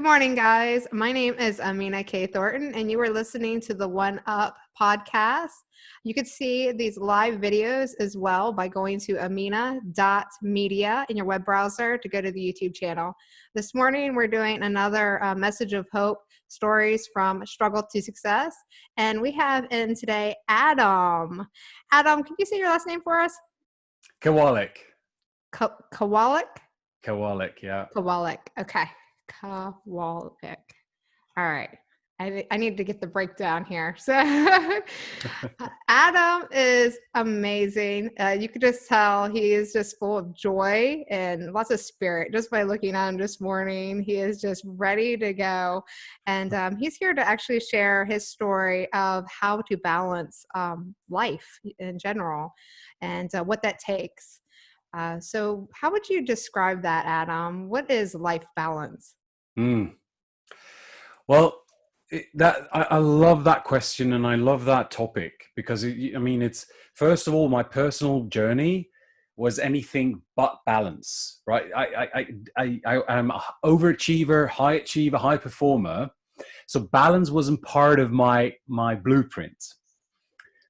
Good morning, guys. My name is Amina K. Thornton, and you are listening to the One Up podcast. You could see these live videos as well by going to amina.media in your web browser to go to the YouTube channel. This morning, we're doing another message of hope, stories from struggle to success. And we have in today Adam. Adam, can you say your last name for us? Kawalec. Kawalec? Kawalec, yeah. Kawalec. Okay. Kawalec. All right. I need to get the breakdown here. So Adam is amazing. You could just tell he is just full of joy and lots of spirit just by looking at him this morning. He is just ready to go. And he's here to actually share his story of how to balance life in general and what that takes. So how would you describe that, Adam? What is life balance? Well, I love that question, and I love that topic because it's first of all, my personal journey was anything but balance, right? I'm an overachiever, high achiever, high performer, so balance wasn't part of my blueprint.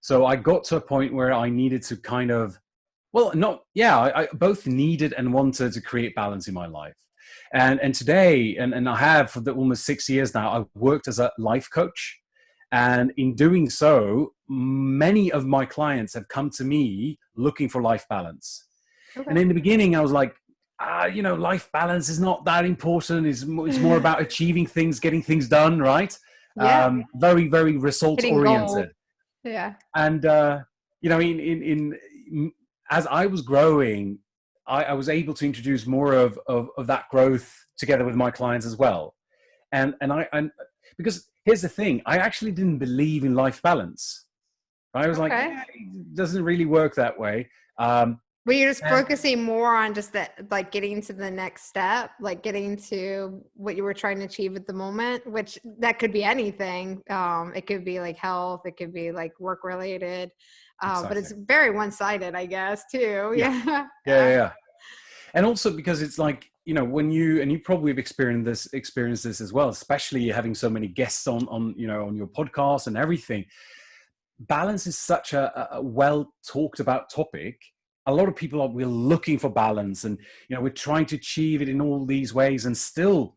So I got to a point where I needed to kind of, I both needed and wanted to create balance in my life. And today, and I have for almost 6 years now, I've worked as a life coach. And in doing so, many of my clients have come to me looking for life balance. Okay. And in the beginning, I was like, life balance is not that important. It's more about achieving things, getting things done, right? Yeah. Very, very results oriented. Yeah. And, as I was growing, I was able to introduce more of that growth together with my clients as well. And because here's the thing, I actually didn't believe in life balance. I was like, it doesn't really work that way. Were you just focusing more on just that, like getting to the next step, like getting to what you were trying to achieve at the moment, which that could be anything. It could be like health, it could be like work related. Exactly. But it's very one-sided, I guess, too. Yeah. And also because it's like, when you probably have experienced this as well, especially having so many guests on your podcast and everything. Balance is such a well talked about topic. A lot of people we're looking for balance, and we're trying to achieve it in all these ways, and still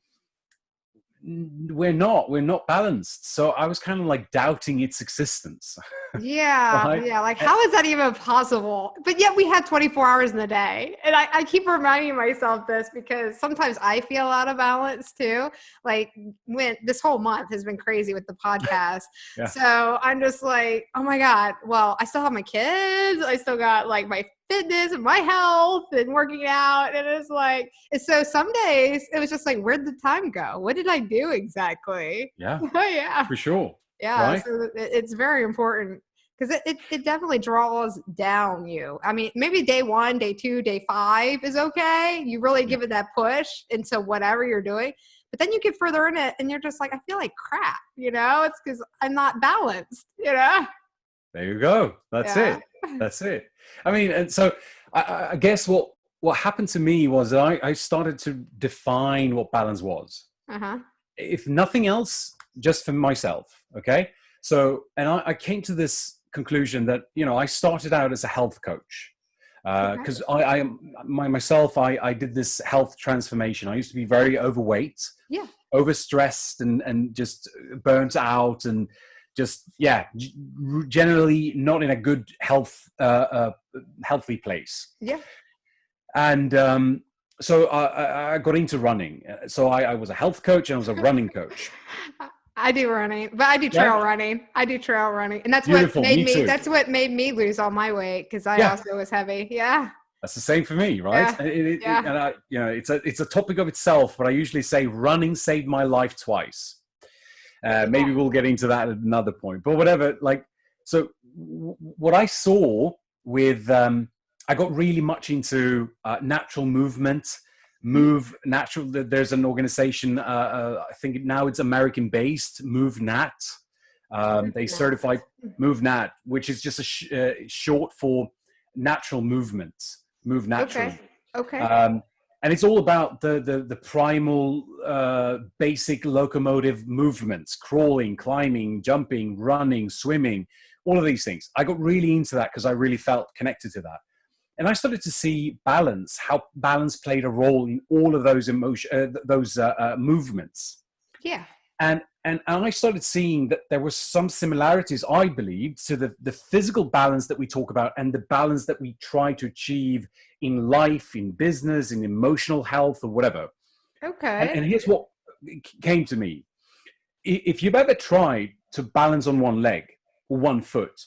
we're not balanced. So I was kind of like doubting its existence. Yeah. Right? Yeah. Like, how is that even possible? But yet we have 24 hours in the day. And I keep reminding myself this because sometimes I feel out of balance too. Like when this whole month has been crazy with the podcast. Yeah. So I'm just like, oh my God, well, I still have my kids. I still got like my fitness and my health and working out. And it's like, and so some days it was just like, where'd the time go? What did I do exactly? Yeah. Yeah. For sure. Yeah, right? So it's very important because it definitely draws down you. I mean, maybe day 1, day 2, day 5 is okay. You really give it that push into whatever you're doing. But then you get further in it and you're just like, I feel like crap, It's because I'm not balanced, There you go. That's it. I mean, and so I guess what happened to me was that I started to define what balance was. Uh-huh. If nothing else, just for myself. Okay. So, and I came to this conclusion that, I started out as a health coach because I did this health transformation. I used to be very overweight, overstressed and just burnt out and just, generally not in a good healthy place. Yeah. And, so I got into running. So I was a health coach and I was a running coach. I do running, but I do trail running. And that's Beautiful. What made me lose all my weight because I also was heavy. Yeah. That's the same for me, right? And it's a topic of itself, but I usually say running saved my life twice. Maybe we'll get into that at another point, but whatever. Like, so what I saw with, I got really much into natural movement. Natural. There's an organization, I think now it's American based, MoveNat. They certify MoveNat, which is just a short for natural movements. Move naturally. Okay. And it's all about the primal basic locomotive movements: crawling, climbing, jumping, running, swimming, all of these things. I got really into that because I really felt connected to that. And I started to see balance, how balance played a role in all of those movements. Yeah. And I started seeing that there were some similarities, I believe, to the physical balance that we talk about and the balance that we try to achieve in life, in business, in emotional health, or whatever. Okay. And here's what came to me. If you've ever tried to balance on one leg or one foot,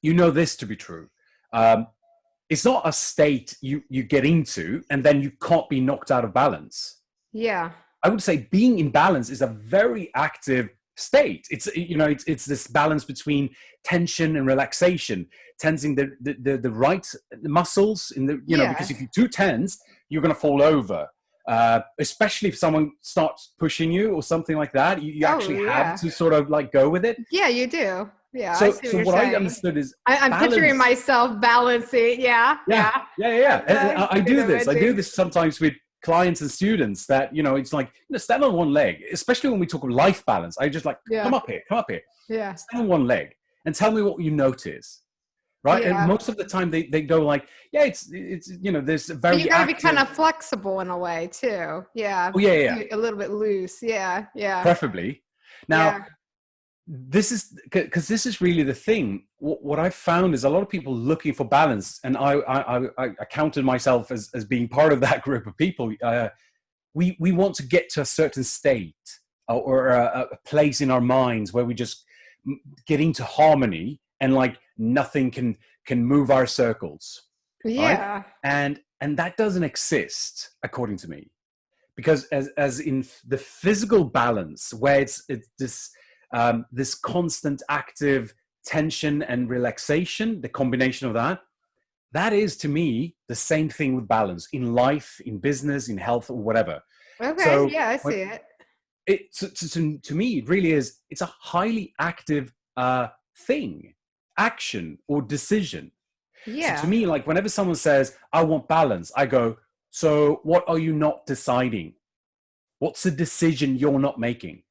you know this to be true. It's not a state you get into and then you can't be knocked out of balance. Yeah. I would say being in balance is a very active state. It's this balance between tension and relaxation, tensing the right muscles in the, because if you're too tense, you're going to fall over. Especially if someone starts pushing you or something like that, you actually have to sort of like go with it. Yeah, you do. Yeah. So I see what saying. I understood is I'm picturing myself balancing. Yeah. And I do this sometimes with clients and students that, it's like, stand on one leg, especially when we talk of life balance. I just like, come up here. Yeah. Stand on one leg and tell me what you notice. Right. Yeah. And most of the time they go like, it's there's very but you gotta be kind of flexible in a way too. Yeah. Oh, yeah. A little bit loose. Yeah. Preferably. Now, this is really the thing. What I've found is a lot of people looking for balance, and I counted myself as being part of that group of people. We want to get to a certain state or a place in our minds where we just get into harmony and like nothing can move our circles. Yeah. Right? And that doesn't exist according to me, because as in the physical balance where it's this constant active tension and relaxation, the combination of that is to me the same thing with balance in life, in business, in health, or whatever. Okay. So I see it. To me, it really is. It's a highly active thing, action, or decision. Yeah. So to me, like whenever someone says, I want balance, I go, so what are you not deciding? What's the decision you're not making?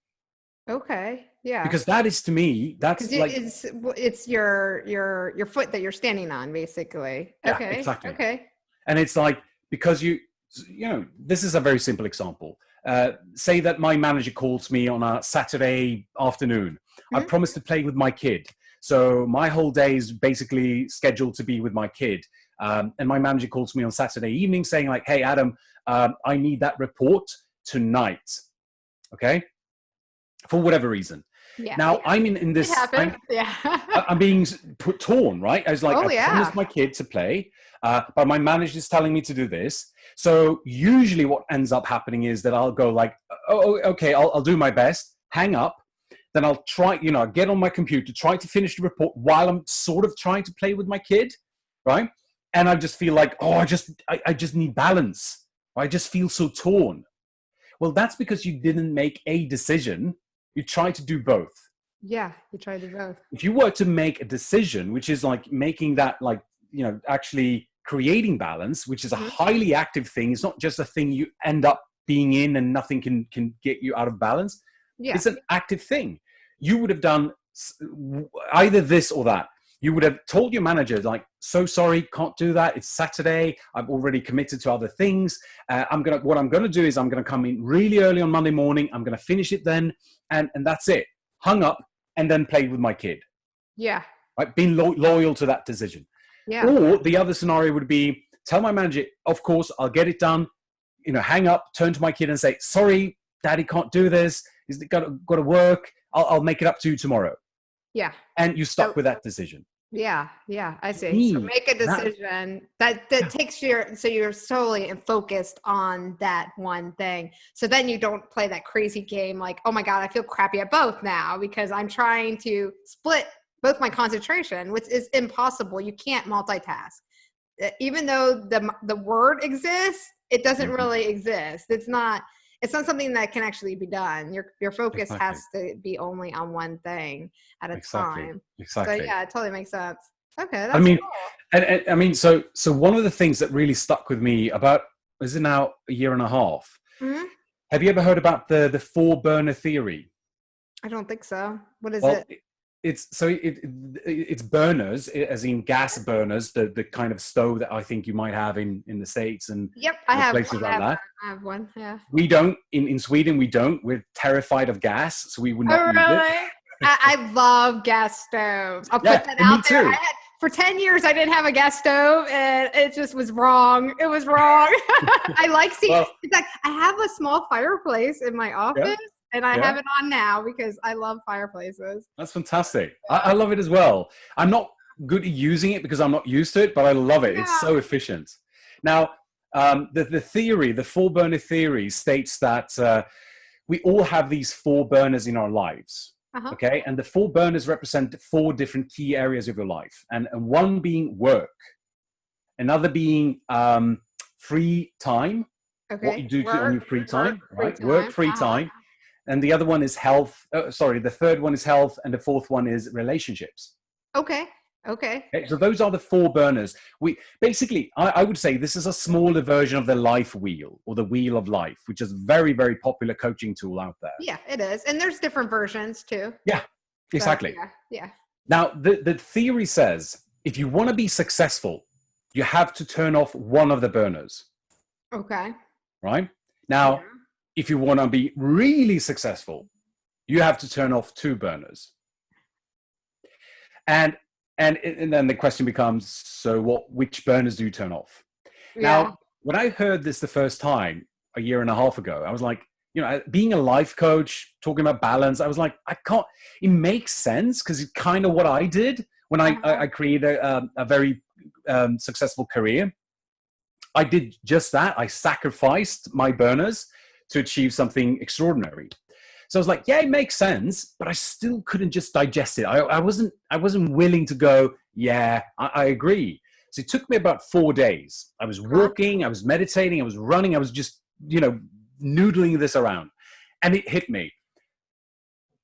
Okay. Yeah. Because that is, to me, that's like it's your foot that you're standing on, basically. Yeah, okay. Exactly. Okay. And it's like, because this is a very simple example. Say that my manager calls me on a Saturday afternoon. I promised to play with my kid. So my whole day is basically scheduled to be with my kid. And my manager calls me on Saturday evening saying like, hey, Adam, I need that report tonight. Okay. For whatever reason. Yeah. Now I'm in this, I'm being torn, right? I was like, I promised my kid to play, but my manager is telling me to do this. So usually what ends up happening is that I'll go like, oh, okay, I'll do my best, hang up. Then I'll try, get on my computer, try to finish the report while I'm sort of trying to play with my kid, right? And I just feel like, oh, I just need balance. I just feel so torn. Well, that's because you didn't make a decision. You try to do both. Yeah, you try to do both. If you were to make a decision, which is like making that like, actually creating balance, which is a highly active thing. It's not just a thing you end up being in and nothing can get you out of balance. Yeah. It's an active thing. You would have done either this or that. You would have told your manager, like, so sorry, can't do that. It's Saturday. I've already committed to other things. What I'm going to do is I'm going to come in really early on Monday morning. I'm going to finish it then. And that's it. Hung up and then played with my kid. Yeah. Right. Being loyal to that decision. Yeah. Or the other scenario would be tell my manager, of course, I'll get it done. Hang up, turn to my kid and say, sorry, daddy can't do this. He's got to work. I'll make it up to you tomorrow. Yeah. And you stuck with that decision. Yeah. I see. So make a decision that takes so you're solely and focused on that one thing. So then you don't play that crazy game like, oh my God, I feel crappy at both now because I'm trying to split both my concentration, which is impossible. You can't multitask. Even though the word exists, it doesn't really exist. It's not something that can actually be done. Your focus has to be only on one thing at a time. Exactly. So yeah, it totally makes sense. Okay. That's cool. And so one of the things that really stuck with me about is it now a year and a half. Mhm. Have you ever heard about the four burner theory? I don't think so. What is Well, it? it's burners, as in gas burners, the kind of stove that I think you might have in the States and Yep, I have. places like that. I have one. Yeah. We don't in Sweden. We don't. We're terrified of gas, so we would not Oh, use it. really? I love gas stoves. I'll Yeah, put that and me out there. too. For 10 years, I didn't have a gas stove, and it just was wrong. It was wrong. I like seeing. Well, In fact, I have a small fireplace in my office, and I yeah. have it on now because I love fireplaces. That's fantastic. I love it as well. I'm not good at using it because I'm not used to it, but I love it. Yeah. It's so efficient. Now, the theory, the four burner theory states that we all have these four burners in our lives. Uh-huh. Okay. And the four burners represent four different key areas of your life. And one being work, another being free time, Okay. what you do on your free time, right? Free Work, free time. time. And the other one is health. The third one is health. And the fourth one is relationships. Okay. Okay, so those are the four burners. We basically, I would say this is a smaller version of the life wheel or the wheel of life, which is a very, very popular coaching tool out there. Yeah, it is. And there's different versions too. Yeah, exactly. So, yeah. Now, the theory says if you want to be successful, you have to turn off one of the burners. Okay. Right? Now, if you want to be really successful, you have to turn off two burners. And then the question becomes, so which burners do you turn off? Yeah. Now, when I heard this the first time a year and a half ago, I was like, being a life coach, talking about balance, I was like, it makes sense because it's kind of what I did when I created a very successful career. I did just that. I sacrificed my burners to achieve something extraordinary. So I was like, yeah, it makes sense, but I still couldn't just digest it. I wasn't willing to go, yeah, I agree. So it took me about 4 days. I was walking, I was meditating, I was running, I was just, noodling this around. And it hit me.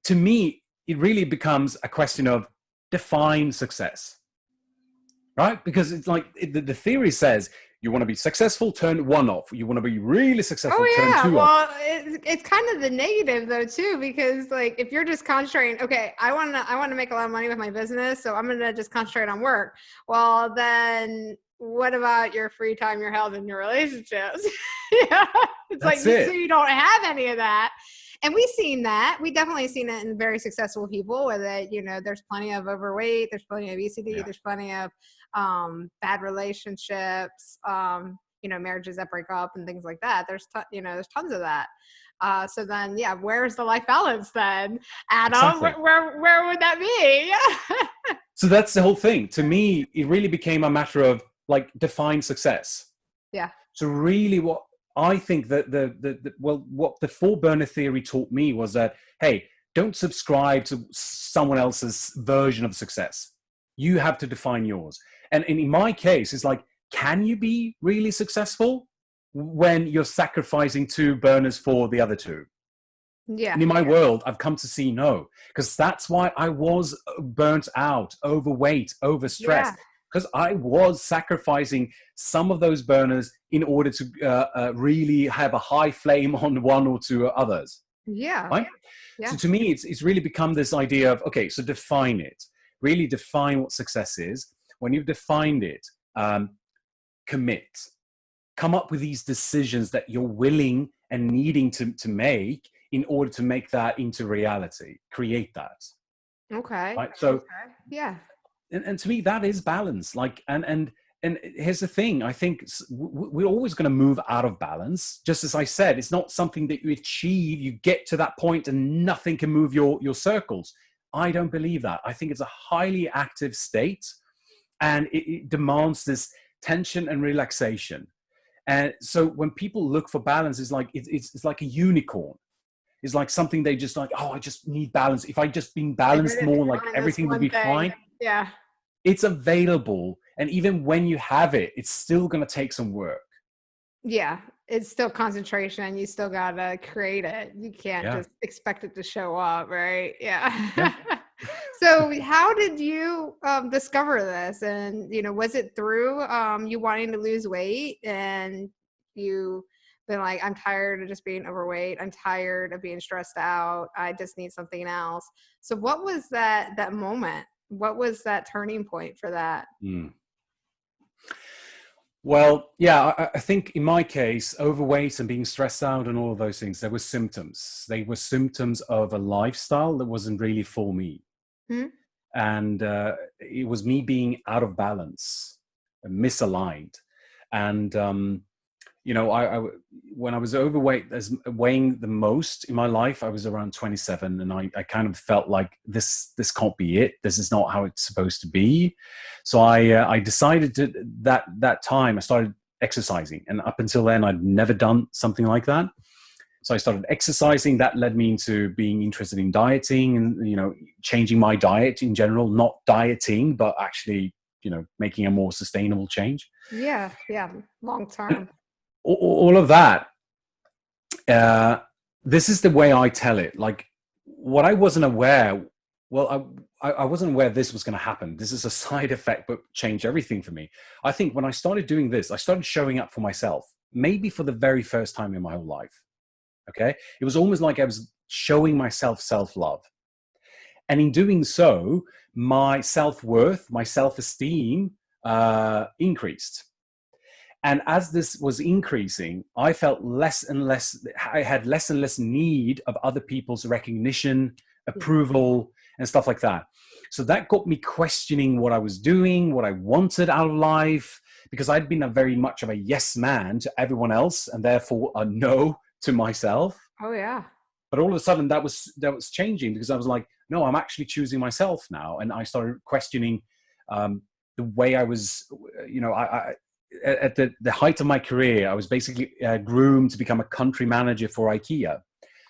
To me, it really becomes a question of define success, right? Because it's like the theory says, you want to be successful, turn one off. You want to be really successful, turn two off. Well, it's kind of the negative though too, because like if you're just concentrating, okay, I want to make a lot of money with my business, so I'm gonna just concentrate on work. Well, then what about your free time, your health, and your relationships? Yeah, so you don't have any of that. And we've seen that. We definitely seen it in very successful people where there's plenty of overweight, there's plenty of obesity, there's plenty of bad relationships, marriages that break up and things like that. There's tons of that. So then, where's the life balance then, Adam? Exactly. Where would that be? So that's the whole thing. To me, it really became a matter of like define success. Yeah. So really, what I think that what the four burner theory taught me was that, hey, don't subscribe to someone else's version of success. You have to define yours. And in my case, it's like, can you be really successful when you're sacrificing two burners for the other two? Yeah. And in my world, I've come to see no, because that's why I was burnt out, overweight, overstressed, because I was sacrificing some of those burners in order to really have a high flame on one or two others. Yeah. Right? Yeah. So to me, it's really become this idea of, okay, so define it. Really define what success is. When you've defined it, commit. Come up with these decisions that you're willing and needing to make in order to make that into reality. Create that. Okay. Right? So yeah. And to me, that is balance. Like, and here's the thing. I think we're always going to move out of balance. Just as I said, it's not something that you achieve. You get to that point and nothing can move your circles. I don't believe that. I think it's a highly active state, and it demands this tension and relaxation. And so when people look for balance, it's like a unicorn. It's like something they just like, oh, I just need balance. If I just been balanced more, like everything would be fine. Yeah. It's available. And even when you have it, it's still going to take some work. Yeah. It's still concentration. You still got to create it. You can't just expect it to show up, right? Yeah. So how did you discover this? And, was it through you wanting to lose weight and, you been like, I'm tired of just being overweight. I'm tired of being stressed out. I just need something else. So what was that moment? What was that turning point for that? Mm. Well, yeah, I think in my case, overweight and being stressed out and all of those things, there were symptoms. They were symptoms of a lifestyle that wasn't really for me. Hmm? And it was me being out of balance, misaligned. And, when I was overweight, as weighing the most in my life, I was around 27, and I kind of felt like this can't be it. This is not how it's supposed to be. So I decided to that time I started exercising, and up until then I'd never done something like that. So I started exercising. That led me into being interested in dieting and changing my diet in general, not dieting, but actually making a more sustainable change. Yeah, long term. All of that, this is the way I tell it. Like, what I wasn't aware, I wasn't aware this was going to happen. This is a side effect, but changed everything for me. I think when I started doing this, I started showing up for myself, maybe for the very first time in my whole life. Okay. It was almost like I was showing myself self-love. And in doing so, my self-worth, my self-esteem increased. And as this was increasing, I felt less and less, I had less and less need of other people's recognition, approval, and stuff like that. So that got me questioning what I was doing, what I wanted out of life, because I'd been a very much of a yes man to everyone else and therefore a no to myself. Oh yeah. But all of a sudden that was changing, because I was like, no, I'm actually choosing myself now. And I started questioning the way I was, at the height of my career, I was basically groomed to become a country manager for IKEA.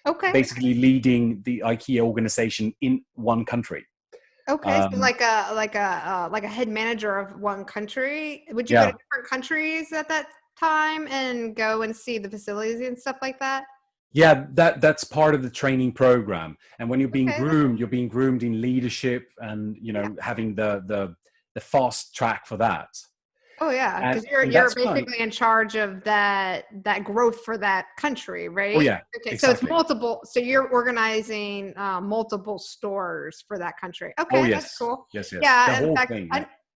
Okay. Basically leading the IKEA organization in one country. Okay. So like a head manager of one country. Would you go to different countries at that time and go and see the facilities and stuff like that? Yeah, that's part of the training program. And when you're being groomed, you're being groomed in leadership and having the fast track for that. Oh yeah, because you're basically in charge of that growth for that country, right? Oh yeah. Okay, exactly. So it's multiple. So you're organizing multiple stores for that country. Okay, oh, yes. That's cool. Yes. Yeah, The in whole fact, thing.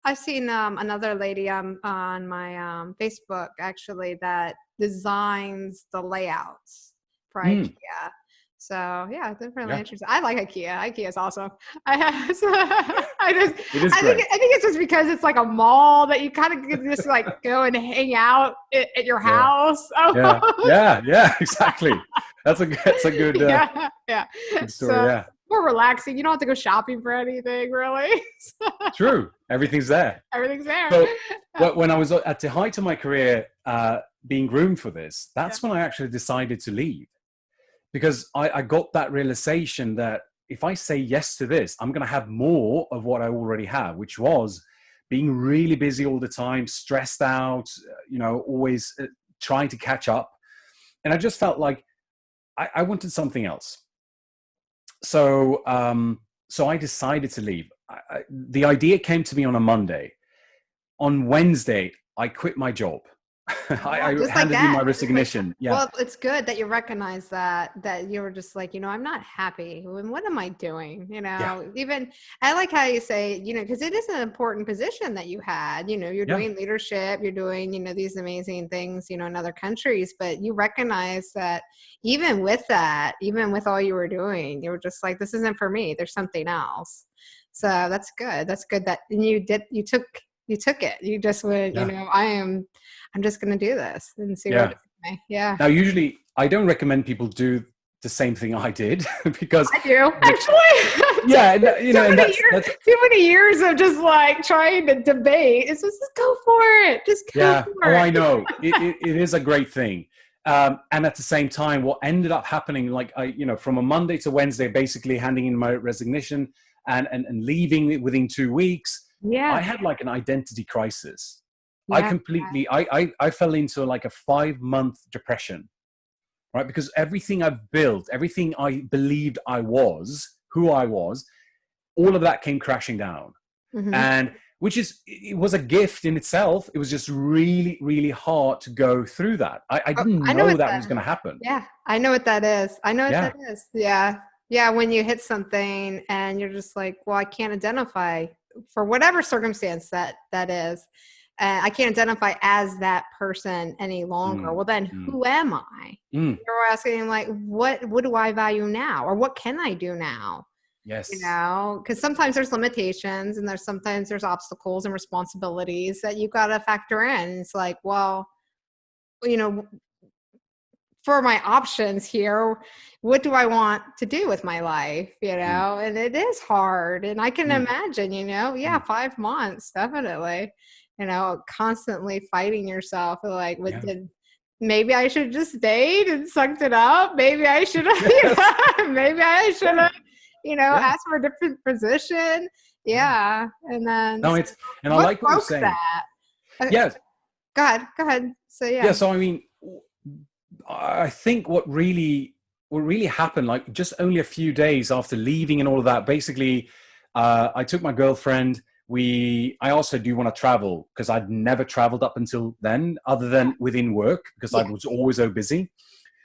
I've seen another lady on my Facebook actually that designs the layouts for IKEA. So yeah, it's really interesting. I like IKEA. IKEA is awesome. I think it's just because it's like a mall that you kind of can just like go and hang out at your house. Yeah, exactly. That's a good good story. More relaxing. You don't have to go shopping for anything, really. True. Everything's there. Everything's there. So when I was at the height of my career, being groomed for this, that's when I actually decided to leave. Because I got that realization that if I say yes to this, I'm going to have more of what I already have, which was being really busy all the time, stressed out, always trying to catch up. And I just felt like I wanted something else. So I decided to leave. The idea came to me on a Monday. On Wednesday, I quit my job. I handed in my resignation. Well, it's good that you recognize that you were just like, I'm not happy. What am I doing? Even I like how you say, because it is an important position that you had, you're doing leadership, you're doing, these amazing things, in other countries, but you recognize that even with that, even with all you were doing, you were just like, this isn't for me. There's something else. So that's good. That's good that you took it. You just went, I'm just going to do this and see where it takes me. Yeah. Now, usually I don't recommend people do the same thing I did because I do actually. Too many years of just like trying to debate. It's just go for it. Just go for it. I know it is a great thing. And at the same time, what ended up happening, like from a Monday to Wednesday, basically handing in my resignation and leaving within 2 weeks. I had like an identity crisis. I fell into like a 5-month depression, right? Because everything I've built, everything I believed I was, who I was, all of that came crashing down. Mm-hmm. And which it was a gift in itself. It was just really, really hard to go through that. I Oh, didn't I know know what that was that. going to happen. Yeah, I know what that is. I know what Yeah. that is. Yeah, yeah. When you hit something and you're just like, well, I can't identify for whatever circumstance that is. I can't identify as that person any longer. Mm, Well, then mm, who am I? mm. You're asking like, what do I value now, or what can I do now? You Yes. know, because sometimes there's limitations and sometimes there's obstacles and responsibilities that you got to factor in. It's like, well, you know, for my options here, what do I want to do with my life? You Mm, know, and it is hard. And I can mm, imagine, you know, yeah, mm. 5 months, definitely, you know, constantly fighting yourself. Like, what Yeah. did, maybe I should have just stayed and sucked it up. Maybe I should have, you Yes. know, maybe I should Yeah. have, you know, Yeah. asked for a different position. Yeah. Yeah. And then, No, so and I what like what you're broke saying. that? Yes. Go ahead. Go ahead. So, Yeah. yeah. So, I mean, I think what really happened, like just only a few days after leaving and all of that, basically, I took my girlfriend. I also do want to travel because I'd never traveled up until then, other than within work, because I Yeah. was always so busy.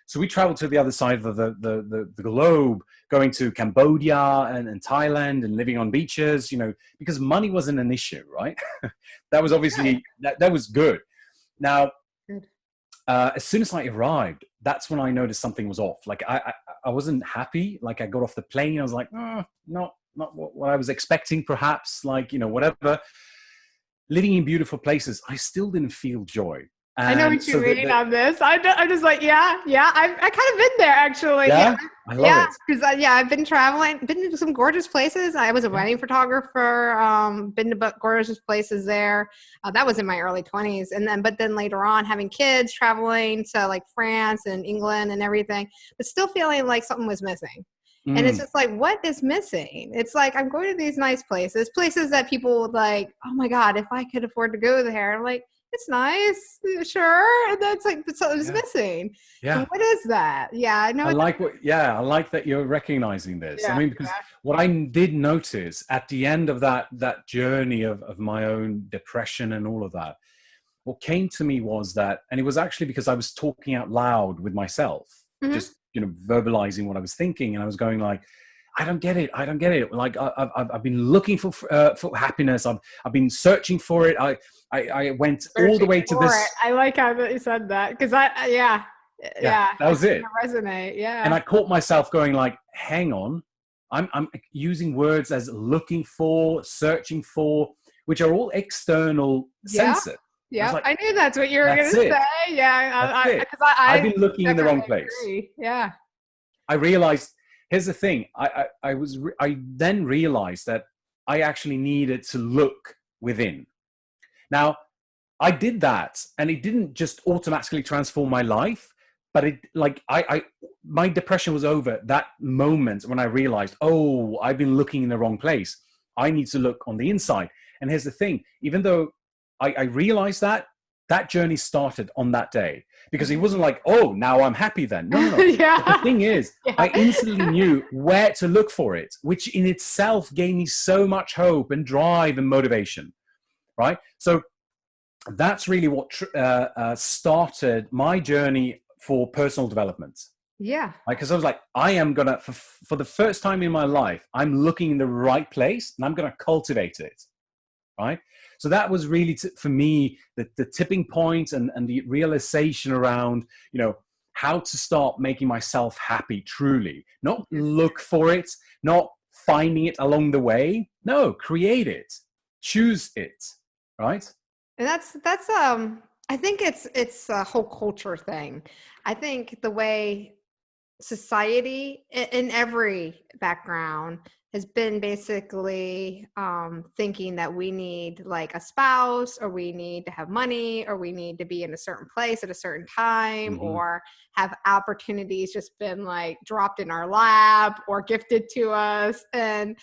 So we traveled to the other side of the globe, going to Cambodia and Thailand and living on beaches, because money wasn't an issue, right? That was Good. obviously, that was good. Now, Good. as soon as I arrived, that's when I noticed something was off. Like I wasn't happy. Like I got off the plane, I was like, not what I was expecting, perhaps. Like whatever. Living in beautiful places, I still didn't feel joy. I know And what you so mean on this. I'm just like, yeah. I kind of been there actually. Yeah, yeah, I love yeah. it. Because I've been traveling, been to some gorgeous places. I was a Yeah, wedding photographer. Been to gorgeous places there. That was in my early 20s, but then later on, having kids, traveling to like France and England and everything, but still feeling like something was missing. And it's mm, just like, what is missing? It's like, I'm going to these nice places that people would like, oh my God, if I could afford to go there. I'm like, it's nice, sure. And that's like, but something's yeah, missing. And yeah. what is that? Yeah, I know. I like that you're recognizing this. I Yeah, mean, because what I did notice at the end of that journey of my own depression and all of that, what came to me was that, and it was actually because I was talking out loud with myself, mm-hmm. just verbalizing what I was thinking, and I was going like, I don't get it. I don't get it. Like I've been looking for happiness. I've been searching for it. I went all the Searching way to for it. this. I like how you said that because Yeah, that I was kind it. of resonate. And Yeah, I caught myself going like, hang on, I'm using words as looking for, searching for, which are all external yeah, senses. I was yeah. like, I knew that's what you were that's gonna it. say. Yeah, That's it. because I've I been looking in the wrong definitely place. agree. Yeah, I realized, here's the thing. I then realized that I actually needed to look within. Now, I did that, and it didn't just automatically transform my life, but it like my depression was over that moment when I realized, oh, I've been looking in the wrong place. I need to look on the inside. And here's the thing: even though I realized that journey started on that day, because it wasn't like, oh, now I'm happy then. No, no, no. But the yeah, thing is, I yeah. instantly knew where to look for it, which in itself gave me so much hope and drive and motivation. Right. So that's really what started my journey for personal development. Yeah. Because I was like, I am going to, for the first time in my life, I'm looking in the right place and I'm going to cultivate it. Right. So that was really, for me, the tipping point and the realization around, how to start making myself happy truly. Not look for it, not finding it along the way. No, create it, choose it. Right. And that's I think it's a whole culture thing. I think the way society in every background has been basically thinking that we need like a spouse, or we need to have money, or we need to be in a certain place at a certain time, Mm-hmm. or have opportunities just been like dropped in our lap or gifted to us. And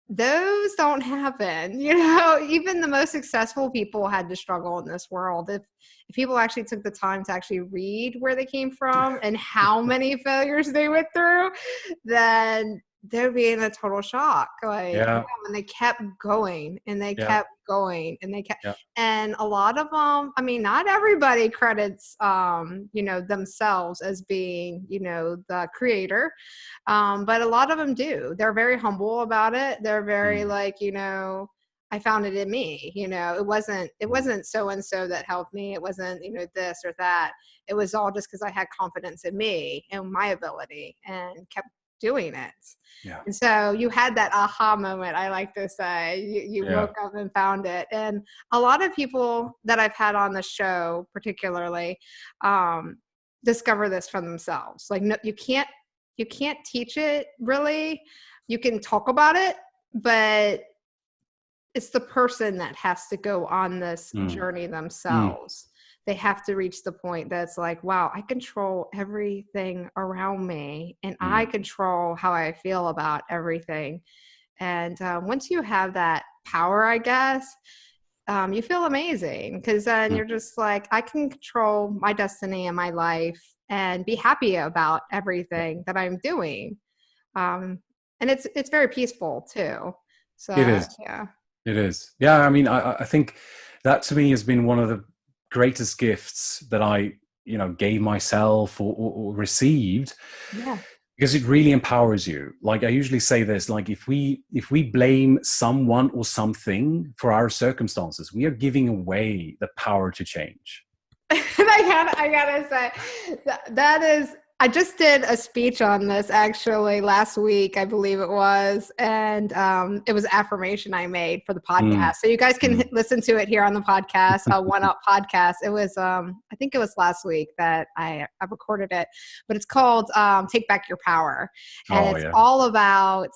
those don't happen. Even the most successful people had to struggle in this world. If people actually took the time to actually read where they came from and how many failures they went through, then they would be in a total shock. Like, yeah, Yeah. when they kept going and they Yeah. kept going and they kept, Yeah. and a lot of them, I mean, not everybody credits, themselves as being, the creator. But a lot of them do. They're very humble about it. They're very like, I found it in me, it wasn't so-and-so that helped me. It wasn't, this or that. It was all just because I had confidence in me and my ability and kept doing it. Yeah. And so you had that aha moment, I like to say. You woke up and found it. And a lot of people that I've had on the show, particularly, discover this for themselves. Like, no, you can't teach it really. You can talk about it, but it's the person that has to go on this journey themselves. They have to reach the point that's like, wow, I control everything around me and I control how I feel about everything. And once you have that power, I guess, you feel amazing, because then you're just like, I can control my destiny and my life and be happy about everything that I'm doing. And it's very peaceful too. So It is. yeah. It is. Yeah. I mean, I think that to me has been one of the greatest gifts that I, gave myself or received. Yeah. Because it really empowers you. Like I usually say this, like if we blame someone or something for our circumstances, we are giving away the power to change. I gotta say that is, I just did a speech on this actually last week, I believe it was, and it was affirmation I made for the podcast. So you guys can listen to it here on the podcast, One Up Podcast. It was, I think it was last week that I recorded it, but it's called Take Back Your Power, and it's all about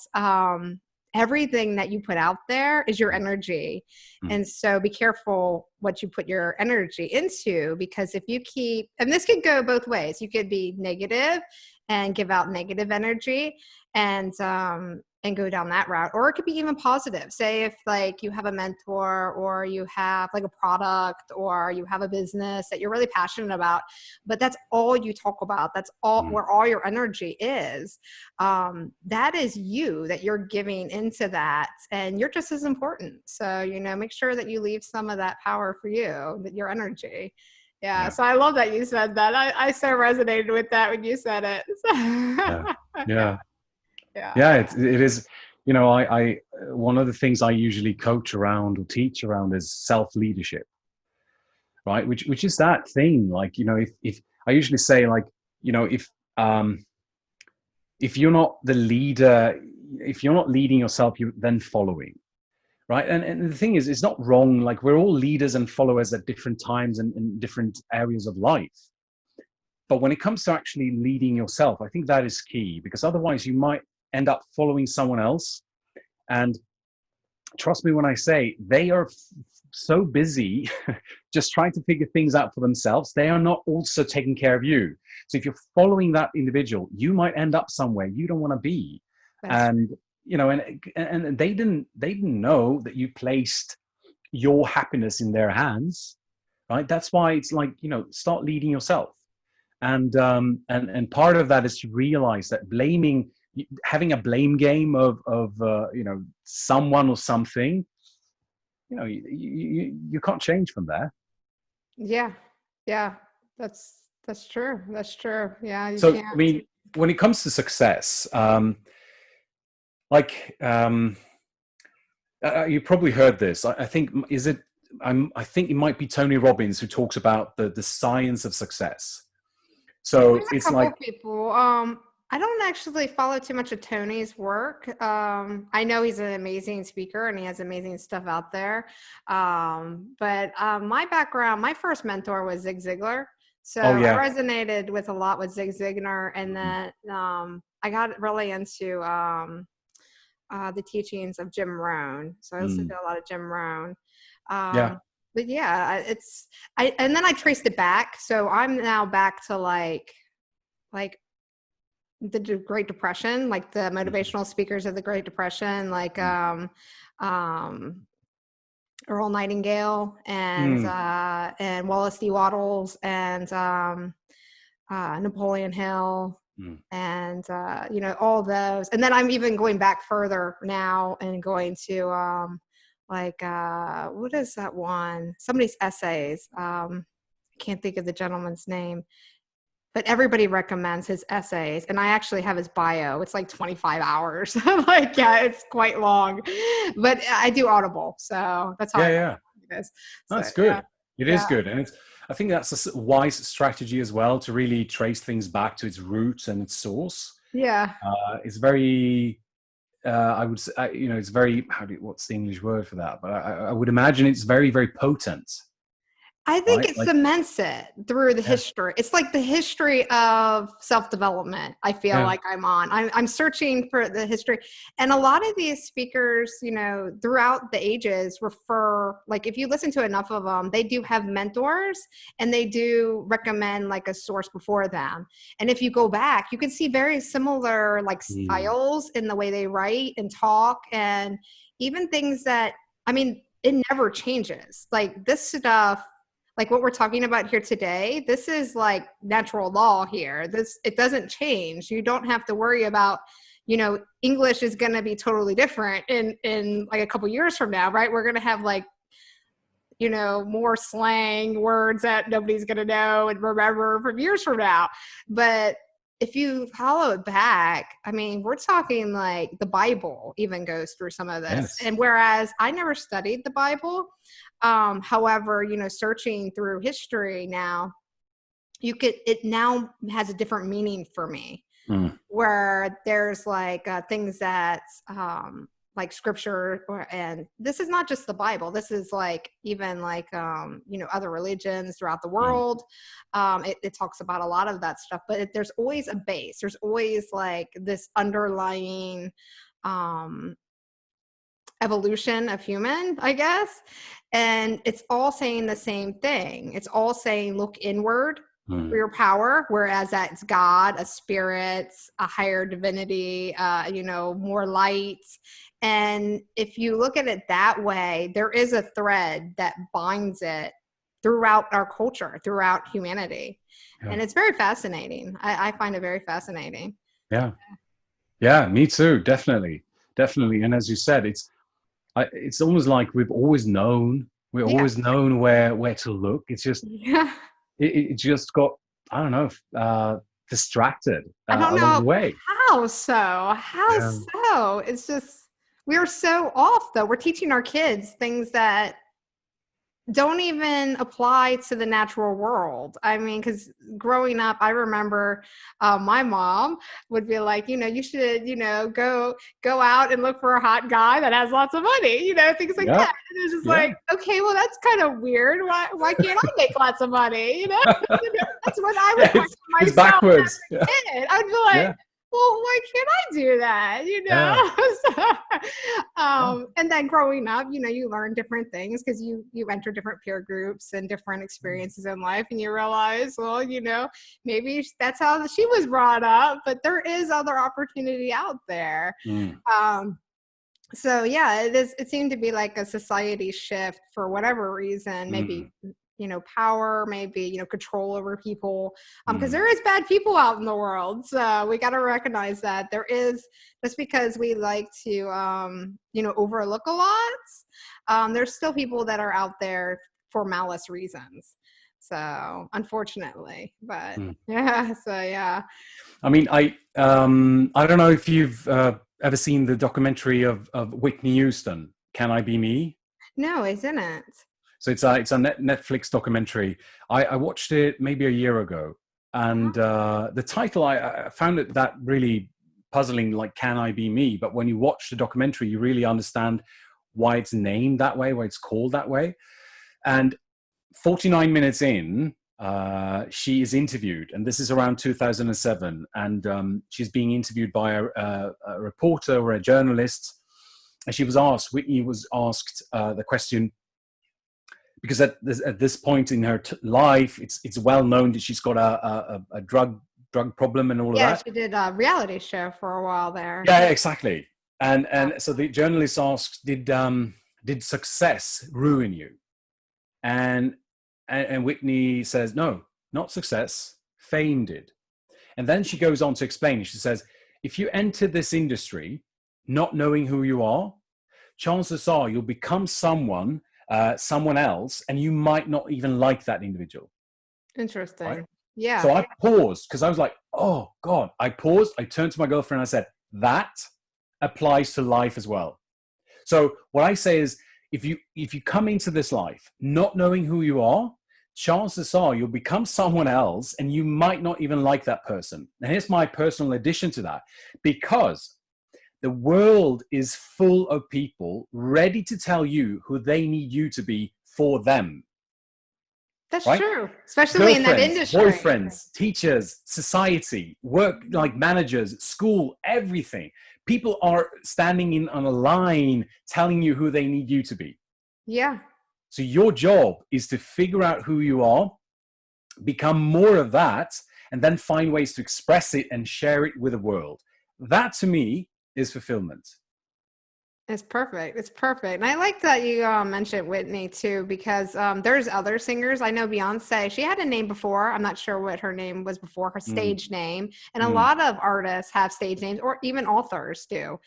everything that you put out there is your energy. And so be careful what you put your energy into, because if you keep, and this could go both ways, you could be negative and give out negative energy and go down that route, or it could be even positive. Say if like you have a mentor or you have like a product or you have a business that you're really passionate about, but that's all you talk about, that's all where all your energy is, that is you that you're giving into that, and you're just as important. So make sure that you leave some of that power for you, that your energy. Yeah. So I love that you said that. I so resonated with that when you said it. Yeah. It is. I one of the things I usually coach around or teach around is self-leadership, right? Which is that thing. Like, if I usually say, like, if you're not the leader, if you're not leading yourself, you're then following, right? And the thing is, it's not wrong. Like, we're all leaders and followers at different times and in different areas of life. But when it comes to actually leading yourself, I think that is key, because otherwise you might end up following someone else. And trust me when I say, they are so busy just trying to figure things out for themselves. They are not also taking care of you. So if you're following that individual, you might end up somewhere you don't want to be. And they didn't know that you placed your happiness in their hands, right? That's why it's like, start leading yourself. And part of that is to realize that having a blame game of someone or something, you can't change from there. Yeah, that's true. That's true. Yeah, you So can't. I mean, when it comes to success, you probably heard this. I think I think it might be Tony Robbins who talks about the science of success. So There's a couple of people. I don't actually follow too much of Tony's work. I know he's an amazing speaker and he has amazing stuff out there. But my background, my first mentor was Zig Ziglar. So I resonated with a lot with Zig Ziglar. And then I got really into the teachings of Jim Rohn. So I listened to a lot of Jim Rohn. But yeah, and then I traced it back. So I'm now back to like the Great Depression, like the motivational speakers of the Great Depression, like Earl Nightingale and Wallace D. Wattles and Napoleon Hill, Mm. and all those. And then I'm even going back further now and going to what is that one, somebody's essays. I can't think of the gentleman's name, but everybody recommends his essays, and I actually have his bio. It's like 25 hours. Like, yeah, it's quite long, but I do Audible, so that's how Yeah, I yeah. do this. So That's yeah, good. It is yeah, good. And I think that's a wise strategy as well, to really trace things back to its roots and its source. yeah. It's very, I would say, it's very, what's the English word for that? But I would imagine it's very, very potent, I think right? it Like, cements it through the yeah, history. It's like the history of self-development. I feel yeah. like I'm searching for the history. And a lot of these speakers, throughout the ages refer, like if you listen to enough of them, they do have mentors and they do recommend like a source before them. And if you go back, you can see very similar like Mm, styles in the way they write and talk, and even things that, I mean, it never changes. Like this stuff, like what we're talking about here today, this is like natural law here. It doesn't change. You don't have to worry about, English is going to be totally different in like a couple years from now, right? We're going to have like, more slang words that nobody's going to know and remember from years from now. But if you follow it back, I mean, we're talking like the Bible even goes through some of this. yes. And whereas I never studied the Bible, however, searching through history now, it now has a different meaning for me, Mm, where there's like things that like scripture, and this is not just the Bible, this is like even like other religions throughout the mm, world. It talks about a lot of that stuff, but there's always a base, there's always like this underlying um evolution of human, I guess. And it's all saying the same thing. It's all saying, look inward for mm. your power, whereas that's God, a spirit, a higher divinity, more light. And if you look at it that way, there is a thread that binds it throughout our culture, throughout humanity. Yeah, And it's very fascinating. I find it very fascinating. yeah, yeah. Me too. Definitely, definitely. And as you said, it's almost like we've always known. We've Yeah. always known where to look. It's just Yeah. it just got, I don't know, distracted I don't along the know way. how so. How Yeah. so? It's just, we're so off though. We're teaching our kids things that don't even apply to the natural world. I mean, because growing up, I remember my mom would be like, you should, go out and look for a hot guy that has lots of money, things like Yeah, that. And it's just yeah. like, okay, well, that's kind of weird. Why can't I make lots of money? That's what I would Yeah, question it's myself backwards. Yeah, as a kid. I'd be like, yeah, well, why can't I do that? yeah, yeah. And then growing up, you learn different things because you enter different peer groups and different experiences in life, and you realize, well, maybe that's how she was brought up, but there is other opportunity out there. Mm, So yeah, it seemed to be like a society shift for whatever reason, mm, maybe power, maybe control over people, because mm, there is bad people out in the world, so we got to recognize that there is. Just because we like to overlook a lot, there's still people that are out there for malice reasons, so unfortunately. But mm. yeah, so yeah. I mean, I don't know if you've ever seen the documentary of Whitney Houston, "Can I Be Me?" No, isn't it? So it's a Netflix documentary. I watched it maybe a year ago, and the title, I found it that really puzzling. Like, "Can I Be Me?" But when you watch the documentary, you really understand why it's named that way, why it's called that way. And 49 minutes in, she is interviewed, and this is around 2007, and she's being interviewed by a reporter or a journalist, and Whitney was asked the question, because at this point in her life, it's well known that she's got a drug problem and all of Yeah, that. she did a reality show for a while there. Yeah, exactly. And so the journalist asked, did success ruin you? And Whitney says, no, not success, fame did. And then she goes on to explain, she says, if you enter this industry not knowing who you are, chances are you'll become someone else, and you might not even like that individual. Interesting. Right? Yeah. So I paused because I was like, oh God, I paused. I turned to my girlfriend and I said, that applies to life as well. So what I say is, if you come into this life not knowing who you are, chances are you'll become someone else and you might not even like that person. And here's my personal addition to that, because the world is full of people ready to tell you who they need you to be for them. That's right? true, especially in that industry. Boyfriends, teachers, society, work, like managers, school, everything. People are standing in on a line telling you who they need you to be. Yeah. So your job is to figure out who you are, become more of that, and then find ways to express it and share it with the world. That to me is fulfillment. It's perfect. It's perfect. And I like that you mentioned Whitney too, because there's other singers. I know Beyonce, she had a name before. I'm not sure what her name was before, her stage name. And a lot of artists have stage names, or even authors do,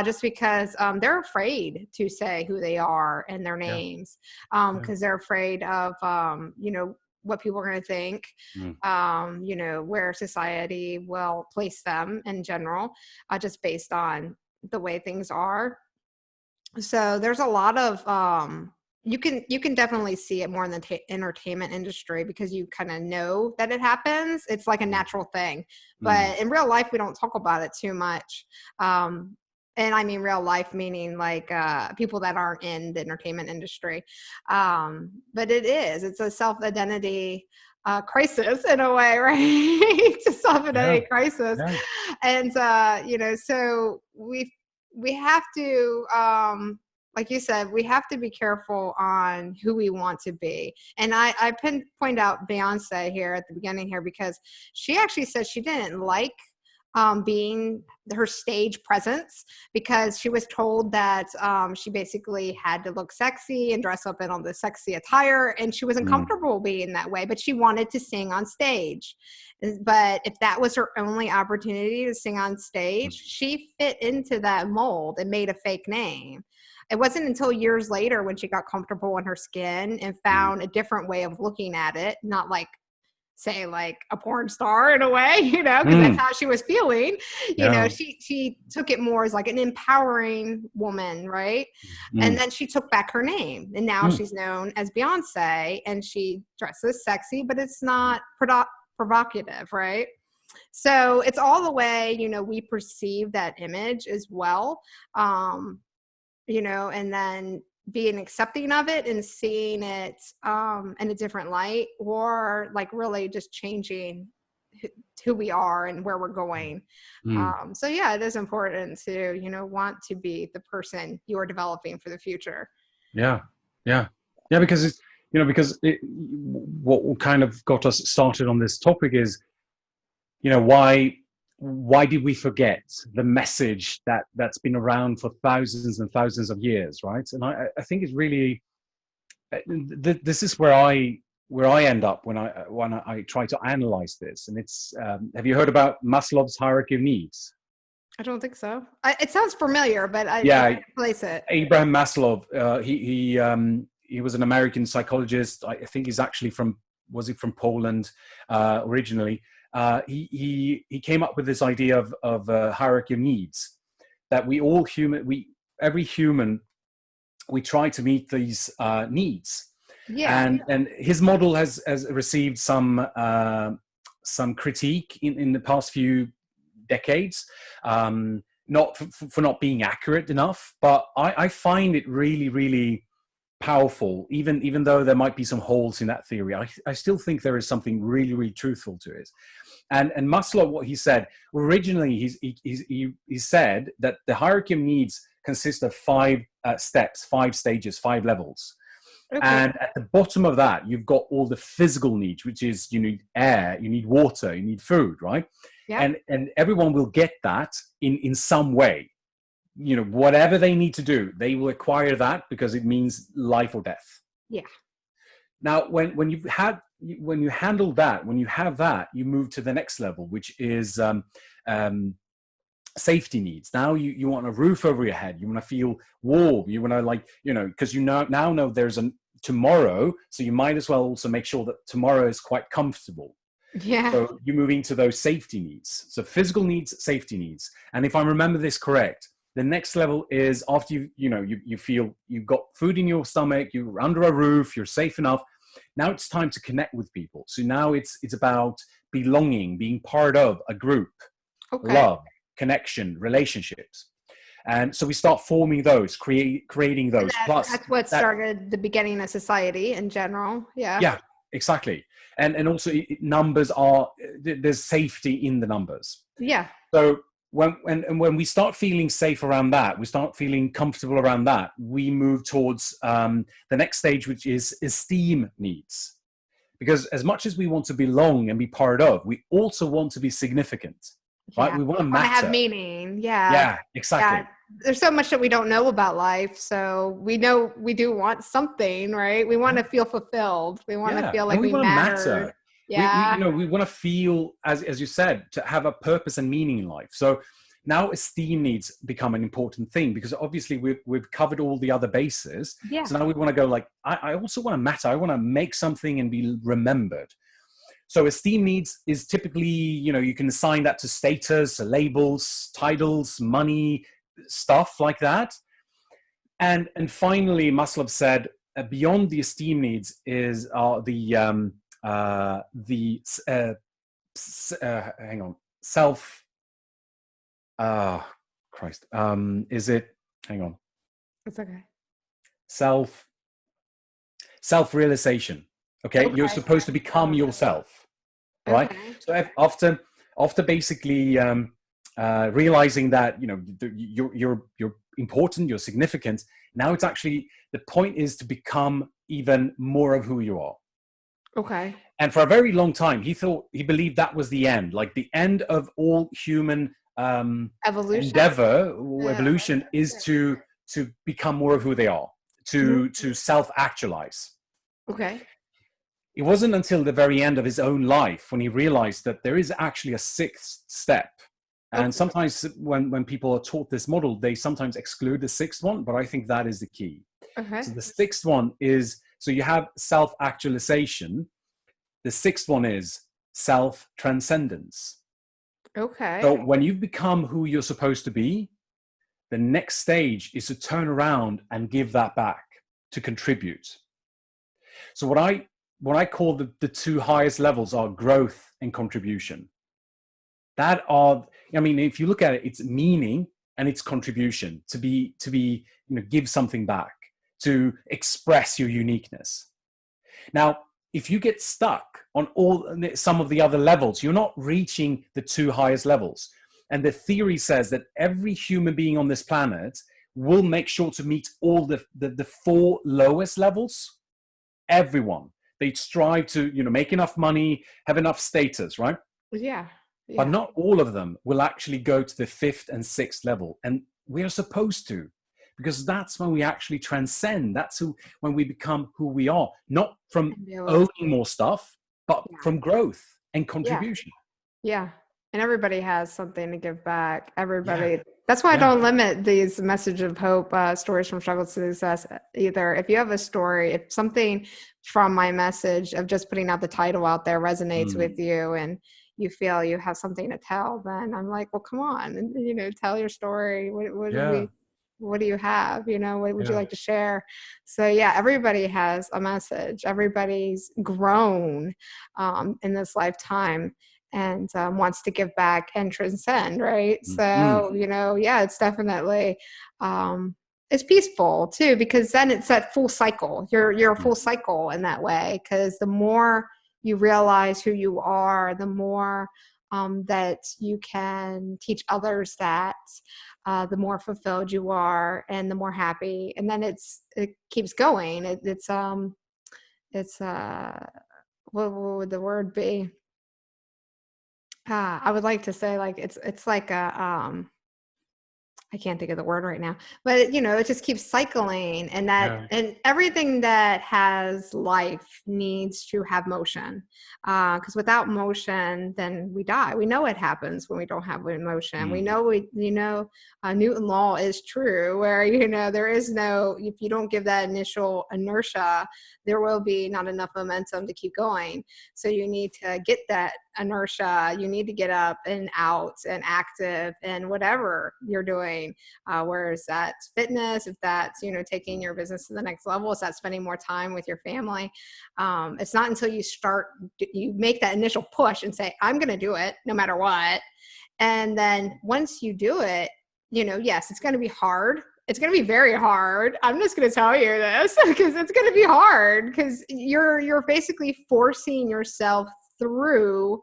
just because they're afraid to say who they are and their names, because they're afraid of, what people are going to think, where society will place them in general, just based on the way things are. So there's a lot of you can definitely see it more in the entertainment industry, because you kind of know that it happens. It's like a natural thing, but in real life we don't talk about it too much. And I mean real life meaning like people that aren't in the entertainment industry. But it's a self-identity crisis in a way, right? It's a self-identity crisis. And so we have to, like you said, we have to be careful on who we want to be. And I point out Beyonce here at the beginning here, because she actually said she didn't like being her stage presence, because she was told that she basically had to look sexy and dress up in all the sexy attire, and she wasn't comfortable being that way, but she wanted to sing on stage. But if that was her only opportunity to sing on stage, she fit into that mold and made a fake name. It wasn't until years later when she got comfortable in her skin and found a different way of looking at it, not like, say, like a porn star in a way, because that's how she was feeling. She took it more as like an empowering woman, right? And then she took back her name, and now she's known as Beyonce, and she dresses sexy, but it's not provocative, right? So it's all the way, we perceive that image as well, and then being accepting of it and seeing it in a different light, or like really just changing who we are and where we're going. So yeah, it is important to, want to be the person you are developing for the future. Because it's, what kind of got us started on this topic is, why did we forget the message that's been around for thousands and thousands of years, right? And I think it's really, this is where I end up when I try to analyze this. And it's, have you heard about Maslow's hierarchy of needs? I don't think so. It sounds familiar, but I can't place it. Abraham Maslow, he was an American psychologist. I think he's actually from Poland originally. He came up with this idea of a hierarchy of needs, that every human, we try to meet these needs. And his model has received some critique in the past few decades, not for not being accurate enough, but I find it really, really powerful, even though there might be some holes in that theory. I still think there is something really, really truthful to it. And Maslow, what he said originally, he said that the hierarchy of needs consists of 5 steps, 5 stages, 5 levels. Okay. And at the bottom of that, you've got all the physical needs, which is you need air, you need water, you need food, right? Yeah. And everyone will get that in some way. Whatever they need to do, they will acquire that because it means life or death. Yeah. Now, when you've had when you handle that, when you have that, you move to the next level, which is safety needs. Now you want a roof over your head. You want to feel warm. You want to, like, because you now know there's a tomorrow, so you might as well also make sure that tomorrow is quite comfortable. Yeah. So you're moving to those safety needs. So physical needs, safety needs. And if I remember this correct, the next level is after you feel you've got food in your stomach, you're under a roof, you're safe enough. Now it's time to connect with people. So now it's about belonging, being part of a group, love, connection, relationships. And so we start forming those, creating those. Plus, that's what started the beginning of society in general. Yeah. Yeah, exactly. And also numbers there's safety in the numbers. Yeah. So when we start feeling safe around that, we start feeling comfortable around that, we move towards the next stage, which is esteem needs. Because as much as we want to belong and be part of, we also want to be significant, right? Yeah. We want to matter. Have meaning. Yeah. Yeah, exactly. Yeah. There's so much that we don't know about life. So we know we do want something, right? We want to feel fulfilled. We want to feel like we matter. Yeah. We want to feel, as you said, to have a purpose and meaning in life. So now esteem needs become an important thing, because obviously we've covered all the other bases. Yeah. So now we want to go like, I also want to matter. I want to make something and be remembered. So esteem needs is typically, you can assign that to status, labels, titles, money, stuff like that. And finally, Maslow said, beyond the esteem needs is hang on, self. Christ. Is it? Hang on. It's okay. Self-realization. Okay, you're supposed to become yourself, right? So after basically realizing that you're important, you're significant. Now it's actually, the point is to become even more of who you are. Okay. And for a very long time, he believed that was the end, like the end of all human evolution is to become more of who they are, to self-actualize. Okay. It wasn't until the very end of his own life when he realized that there is actually a sixth step. And sometimes when people are taught this model, they sometimes exclude the sixth one, but I think that is the key. Okay. So the sixth one is, so you have self-actualization. The sixth one is self-transcendence. Okay. So when you become who you're supposed to be, the next stage is to turn around and give that back, to contribute. So what I call the two highest levels are growth and contribution. That are, if you look at it, it's meaning and it's contribution, to be give something back, to express your uniqueness. Now, if you get stuck on some of the other levels, you're not reaching the two highest levels. And the theory says that every human being on this planet will make sure to meet all the four lowest levels. Everyone. They strive to, make enough money, have enough status, right? Yeah. But not all of them will actually go to the fifth and sixth level. And we are supposed to, because that's when we actually transcend. That's when we become who we are, not from owning more stuff, but from growth and contribution. Yeah. And everybody has something to give back. Everybody. Yeah. That's why I don't limit these message of hope, stories from struggle to success either. If you have a story, if something from my message of just putting out the title out there resonates with you, and you feel you have something to tell, then I'm like, well, come on, and tell your story. What do you have? What would you like to share? So everybody has a message. Everybody's grown in this lifetime and wants to give back and transcend, right? So, it's definitely, it's peaceful too, because then it's that full cycle. You're a full cycle in that way, because the more you realize who you are, the more that you can teach others that, the more fulfilled you are and the more happy. And then it keeps going. What would the word be? I would like to say, like, it's like a I can't think of the word right now, but it just keeps cycling, and Yeah. and everything that has life needs to have motion. Because without motion, then we die. We know what happens when we don't have motion. We Mm. know Newton law is true, where there is no, if you don't give that initial inertia, there will be not enough momentum to keep going. So you need to get that inertia. You need to get up and out and active and whatever you're doing. Whereas that's fitness, if that's taking your business to the next level, is that spending more time with your family. It's not until you make that initial push and say, I'm going to do it no matter what. And then once you do it, yes, it's going to be hard. It's going to be very hard. I'm just going to tell you this because it's going to be hard, because you're basically forcing yourself through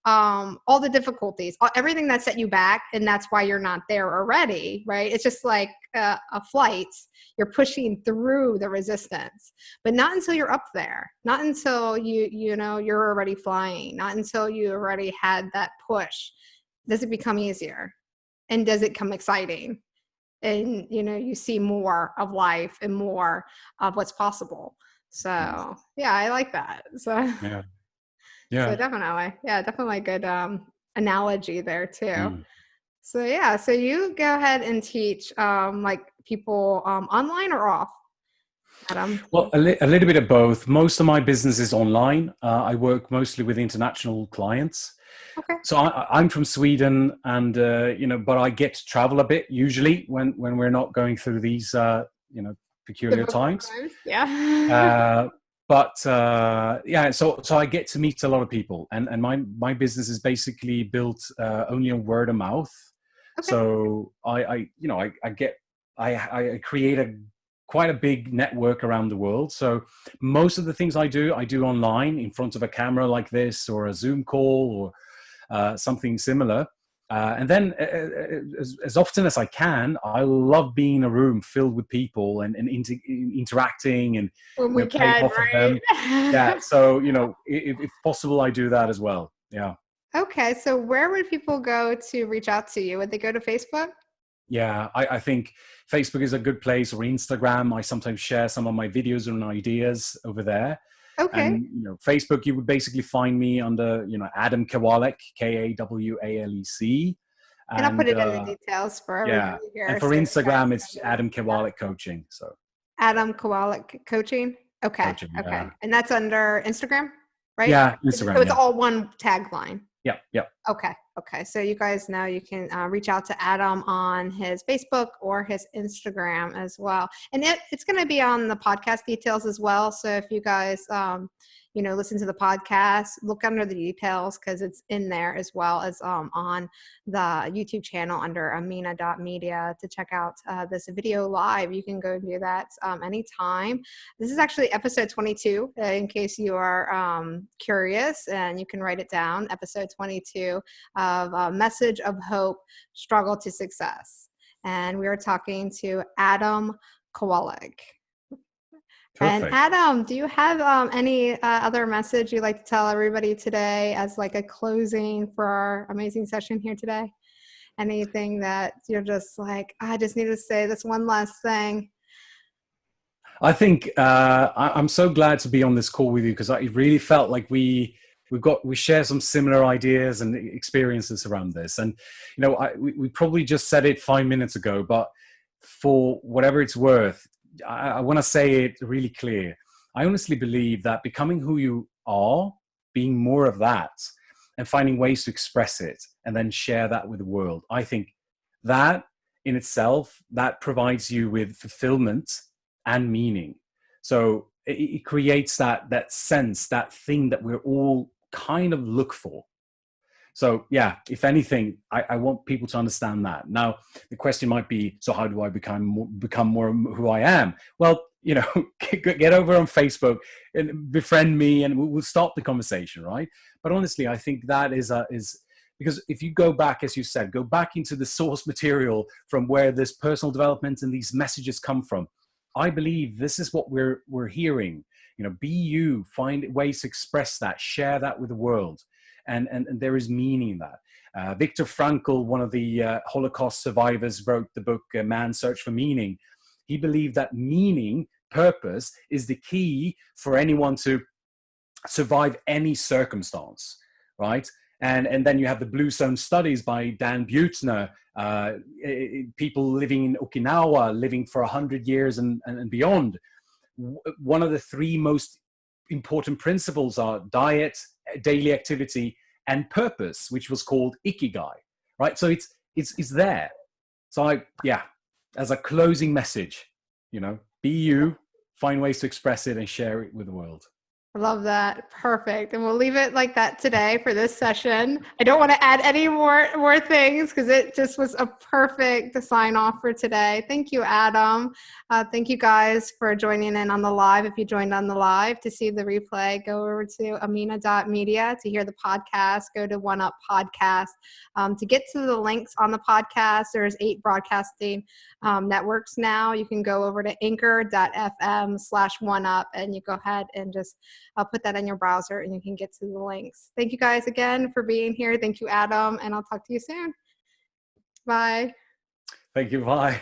all the difficulties, everything that set you back. And that's why you're not there already, right? It's just like a flight. You're pushing through the resistance, but not until you're up there, not until you're already flying, not until you already had that push. Does it become easier? And does it become exciting? And you see more of life and more of what's possible. So yeah, I like that. So Yeah. so Yeah. definitely a good analogy there too. Mm. So yeah, so you go ahead and teach like people online or off, Adam? Well, a little bit of both. Most of my business is online. I work mostly with international clients. Okay. So I'm from Sweden, and but I get to travel a bit usually when we're not going through these peculiar Difficult times. times. Yeah. Yeah, so I get to meet a lot of people, and my business is basically built only on word of mouth. Okay. So I create quite a big network around the world. So most of the things I do online in front of a camera like this, or a Zoom call, or something similar. And then as often as I can, I love being in a room filled with people and interacting and When we playing can, off of them. right? Yeah. So, if possible, I do that as well. Yeah. Okay. So where would people go to reach out to you? Would they go to Facebook? Yeah, I think Facebook is a good place, or Instagram. I sometimes share some of my videos and ideas over there. Okay. And Facebook, you would basically find me under Adam Kawalec, Kawalec. And I'll put it in the details for everybody here. And for So Instagram, it's Adam Kawalec Coaching. So Adam Kawalec Coaching. Okay. Coaching, Okay. yeah. And that's under Instagram, right? Yeah, Instagram. So it's all one tagline. Yeah. Okay. Okay. So you guys know you can reach out to Adam on his Facebook or his Instagram as well. And it's going to be on the podcast details as well. So if you guys, listen to the podcast, look under the details, because it's in there, as well as on the YouTube channel under amina.media to check out this video live. You can go do that anytime. This is actually episode 22, in case you are curious, and you can write it down, episode 22 of Message of Hope, Struggle to Success. And we are talking to Adam Kawalec. Perfect. And Adam, do you have any other message you'd like to tell everybody today as like a closing for our amazing session here today? Anything that you're just like, I just need to say this one last thing? I think I'm so glad to be on this call with you, because it really felt like we share some similar ideas and experiences around this. And we probably just said it 5 minutes ago, but for whatever it's worth, I want to say it really clear. I honestly believe that becoming who you are, being more of that, and finding ways to express it and then share that with the world, I think that in itself, that provides you with fulfillment and meaning. So it creates that sense, that thing that we're all kind of look for. So yeah, if anything, I want people to understand that. Now, the question might be, so how do I become more who I am? Well, get over on Facebook and befriend me, and we'll start the conversation, right? But honestly, I think that is because if you go back, as you said, go back into the source material from where this personal development and these messages come from. I believe this is what we're hearing. Be you, find ways to express that, share that with the world. and there is meaning in that. Viktor Frankl, one of the Holocaust survivors, wrote the book Man's Search for Meaning. He believed that meaning, purpose, is the key for anyone to survive any circumstance, right? And then you have the Blue Zone Studies by Dan Buettner, people living in Okinawa, living for 100 years and beyond. One of the three most important principles are diet, daily activity, and purpose, which was called Ikigai, right? So it's there. So as a closing message, be you, find ways to express it and share it with the world. I love that. Perfect. And we'll leave it like that today for this session. I don't want to add any more things because it just was a perfect sign off for today. Thank you, Adam. Thank you guys for joining in on the live. If you joined on the live, to see the replay, go over to amina.media to hear the podcast. Go to One Up Podcast. To get to the links on the podcast, there's 8 broadcasting networks now. You can go over to anchor.fm/oneup and you go ahead and just put that in your browser and you can get to the links. Thank you guys again for being here. Thank you, Adam, and I'll talk to you soon. Bye. Thank you. Bye.